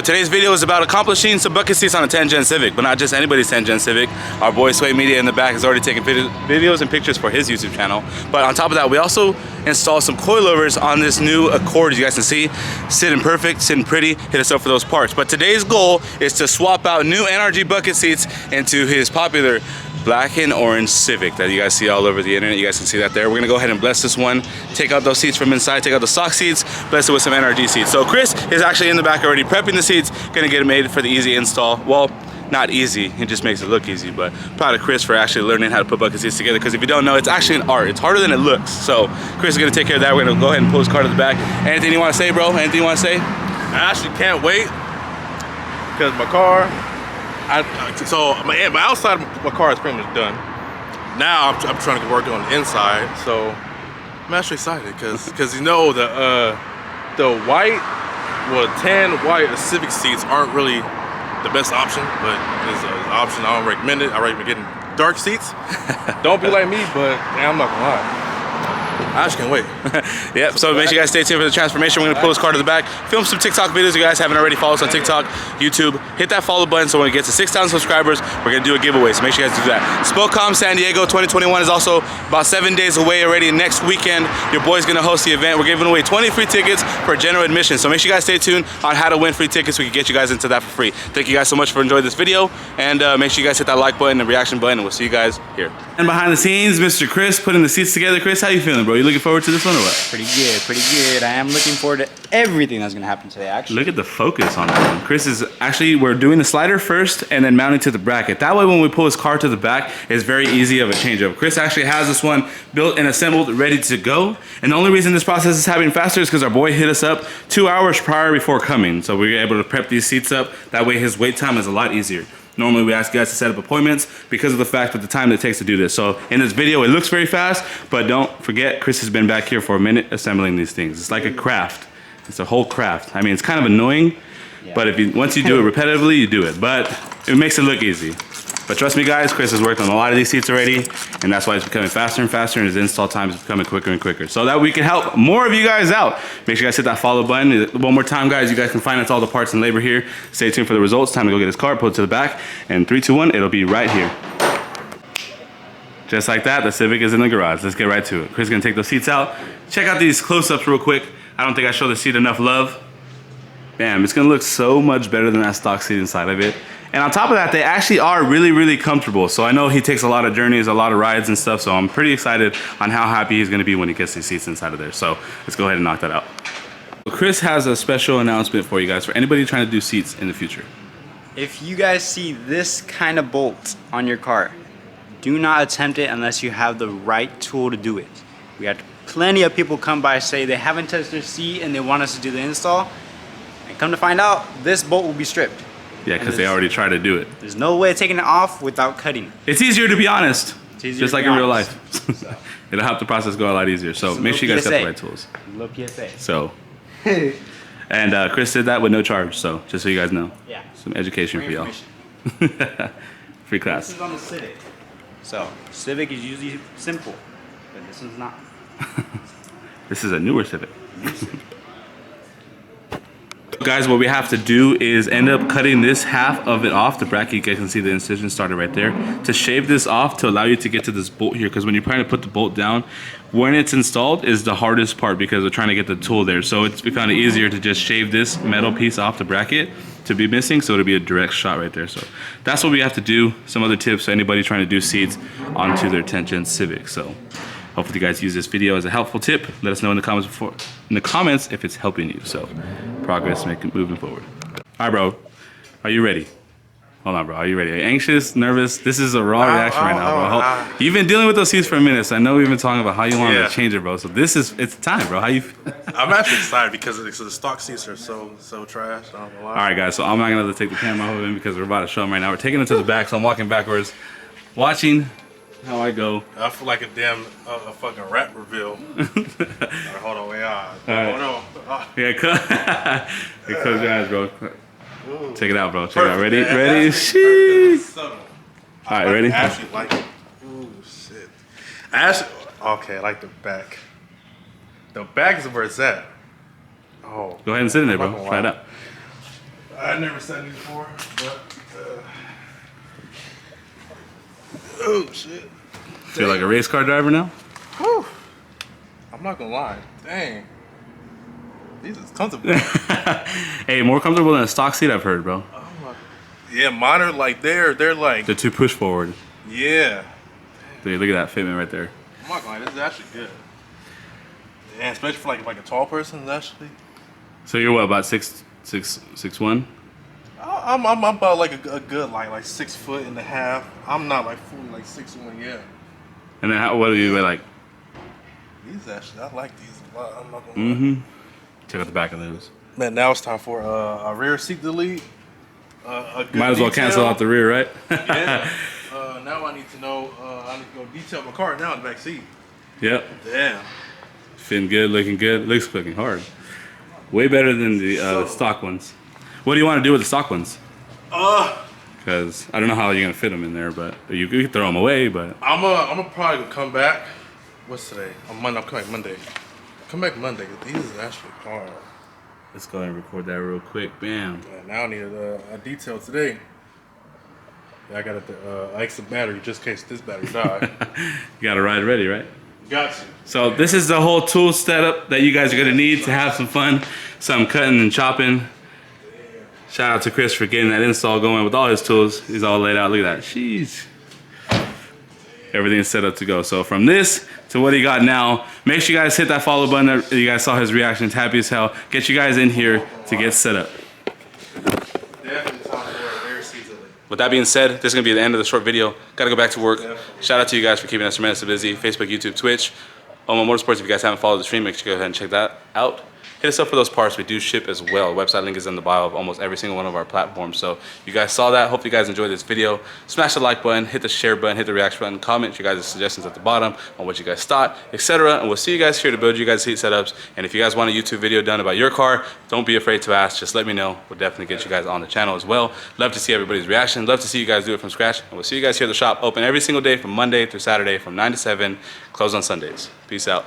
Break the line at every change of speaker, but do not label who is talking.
Today's video is about accomplishing some bucket seats on a 10 Gen Civic, but not just anybody's 10 Gen Civic. Our boy Sway Media in the back has already taken videos and pictures for his YouTube channel. But on top of that, we also installed some coilovers on this new Accord. As you guys can see, sitting perfect, sitting pretty. Hit us up for those parts. But today's goal is to swap out new NRG bucket seats into his popular black and orange Civic that you guys see all over the internet. You guys can see that there. We're gonna go ahead and bless this one, take out those seats from inside, take out the stock seats, bless it with some NRG seats. So Chris is actually in the back already prepping the seats, gonna get it made for the easy install. Well, not easy, it just makes it look easy, but proud of Chris for actually learning how to put bucket seats together, because if you don't know, it's actually an art. It's harder than it looks. So Chris is gonna take care of that. We're gonna go ahead and pull his car to the back. Anything you wanna say, bro? Anything you wanna say?
I actually can't wait, because my car, my outside of my car is pretty much done. Now I'm trying to work on the inside, so I'm actually excited because you know the white, tan white Civic seats aren't really the best option, but it's an option. I don't recommend it. I recommend getting dark seats. Don't be like me, but I'm not gonna lie, I just can't wait.
Yep, so make sure you guys stay tuned for the transformation. We're gonna pull this car to the back, film some TikTok videos. If you guys haven't already, follow us on TikTok, YouTube. Hit that follow button so when it gets to 6,000 subscribers, we're gonna do a giveaway. So make sure you guys do that. Spocom San Diego 2021 is also about 7 days away already. Next weekend, your boy's gonna host the event. We're giving away 20 free tickets for general admission. So make sure you guys stay tuned on how to win free tickets. We can get you guys into that for free. Thank you guys so much for enjoying this video, and make sure you guys hit that like button and reaction button, and we'll see you guys here. And behind the scenes, Mr. Chris putting the seats together. Chris, how you feeling, bro? You looking forward to this one or what?
Pretty good, pretty good. I am looking forward to everything that's gonna happen today, actually.
Look at the focus on that one. Chris is actually, we're doing the slider first and then mounting to the bracket. That way when we pull his car to the back, it's very easy of a changeover. Chris actually has this one built and assembled, ready to go. And the only reason this process is happening faster is because our boy hit us up 2 hours prior before coming. So we were able to prep these seats up. That way his wait time is a lot easier. Normally we ask you guys to set up appointments because of the fact of the time that it takes to do this. So in this video, it looks very fast, but don't forget, Chris has been back here for a minute assembling these things. It's like a craft. It's a whole craft. I mean, it's kind of annoying, but once you do it repetitively, you do it. But it makes it look easy. But trust me guys, Chris has worked on a lot of these seats already, and that's why it's becoming faster and faster, and his install time is becoming quicker and quicker. So that we can help more of you guys out. Make sure you guys hit that follow button. One more time, guys, you guys can finance all the parts and labor here. Stay tuned for the results. Time to go get his car, pull it to the back, and 3, 2, 1, it'll be right here. Just like that, the Civic is in the garage. Let's get right to it. Chris is gonna take those seats out. Check out these close-ups real quick. I don't think I showed the seat enough love. Bam, it's gonna look so much better than that stock seat inside of it. And on top of that, they actually are really, really comfortable. So I know he takes a lot of journeys, a lot of rides and stuff, so I'm pretty excited on how happy he's gonna be when he gets these seats inside of there. So let's go ahead and knock that out. Chris has a special announcement for you guys, for anybody trying to do seats in the future.
If you guys see this kind of bolt on your car, do not attempt it unless you have the right tool to do it. We had plenty of people come by say they haven't touched their seat and they want us to do the install. And come to find out, this bolt will be stripped.
Yeah, because they already tried to do it.
There's no way of taking it off without cutting it.
It's easier to be honest.
It's easier
just like in real life. It'll help the process go a lot easier. So make sure you guys got the right tools.
Low PSA.
So, and Chris did that with no charge. So just so you guys know.
Yeah.
Some education for y'all. Free class.
This is on the Civic. So Civic is usually simple, but this one's not.
This is a newer Civic. Guys, what we have to do is end up cutting this half of it off the bracket. You guys can see the incision started right there. To shave this off to allow you to get to this bolt here, because when you're trying to put the bolt down, when it's installed is the hardest part because we're trying to get the tool there. So it's become easier to just shave this metal piece off the bracket to be missing, so it'll be a direct shot right there. So that's what we have to do. Some other tips for anybody trying to do seats onto their 10 Gen Civic. So hopefully you guys use this video as a helpful tip. Let us know in the comments if it's helping you. So progress, moving forward. All right, bro. Are you ready? Hold on, bro. Are you ready? Are you anxious, nervous? This is a raw reaction right now, bro. You've been dealing with those seats for a minute, so I know we've been talking about how you want to change it, bro. So it's time, bro. How you?
I'm actually excited because the stock seats are so trash. I don't know why.
All right, guys. So I'm not gonna take the camera over him because we're about to show him right now. We're taking it to the back, so I'm walking backwards, watching how I go.
I feel like a fucking rap reveal. Right, hold on, wait on.
Right.
Hold on.
Yeah, close your eyes, bro. Ooh. Check it out, bro. Check it out. Ready? Man. Ready? Sheesh. All right, ready?
I actually like it. Ooh, shit. Okay, I like the back. The back is where it's at. Oh.
Go ahead and sit in there, bro. Try it out.
I never said these before, but oh shit.
Feel like a race car driver now?
Whew. I'm not gonna lie. Dang. These is comfortable.
Hey, more comfortable than a stock seat, I've heard, bro.
Oh my. Yeah, mine are like they're like
The 2 push forward.
yeah.
Dude, look at that fitment right there.
I'm not gonna lie, this is actually good. Yeah, especially for like a tall person, it's actually.
So you're what, about 6'1"?
I'm about like a good like 6 foot and a half. I'm not like fully like 6'1", yeah.
And then what do you weigh, like?
These actually, I like these a lot. I'm not gonna lie.
Check out the back of those.
Man, now it's time for a rear seat delete. A good
Might as well cancel
detail.
out the rear, right?
Yeah. Now I need to know. I need to go detail my car now in the back seat.
Yep.
Damn.
Fitting good, looking good. Looks looking hard. Way better than the stock ones. What do you want to do with the stock ones? Because I don't know how you're gonna fit them in there, but you could throw them away. But
I'm gonna probably come back. What's today? On Monday. I'm coming back Monday. Come back Monday. These is actually hard.
let's go ahead and record that real quick. Bam.
Now I need a detail today. Yeah, I got the extra battery just in case this battery die.
You got to ride ready, right?
Got you.
So this is the whole tool setup that you guys are gonna need to have some fun, some cutting and chopping. Shout out to Chris for getting that install going with all his tools. He's all laid out. Look at that. Jeez. Everything's set up to go. So from this to what he got now, make sure you guys hit that follow button. You guys saw his reaction. It's happy as hell. Get you guys in here to get set up.
Definitely time for a rear seat delete.
With that being said, this is going to be the end of the short video. Got to go back to work. Shout out to you guys for keeping us tremendously busy. Facebook, YouTube, Twitch. Oma Motorsports, if you guys haven't followed the stream, make sure you go ahead and check that out. Hit us up for those parts. We do ship as well. Website link is in the bio of almost every single one of our platforms. So you guys saw that. Hope you guys enjoyed this video. Smash the like button, hit the share button, hit the reaction button, comment your guys' suggestions at the bottom on what you guys thought, etc. And we'll see you guys here to build you guys seat setups. And if you guys want a YouTube video done about your car, don't be afraid to ask. Just let me know. We'll definitely get you guys on the channel as well. Love to see everybody's reaction. Love to see you guys do it from scratch. And we'll see you guys here at the shop, open every single day from Monday through Saturday from 9 to 7, closed on Sundays. Peace out.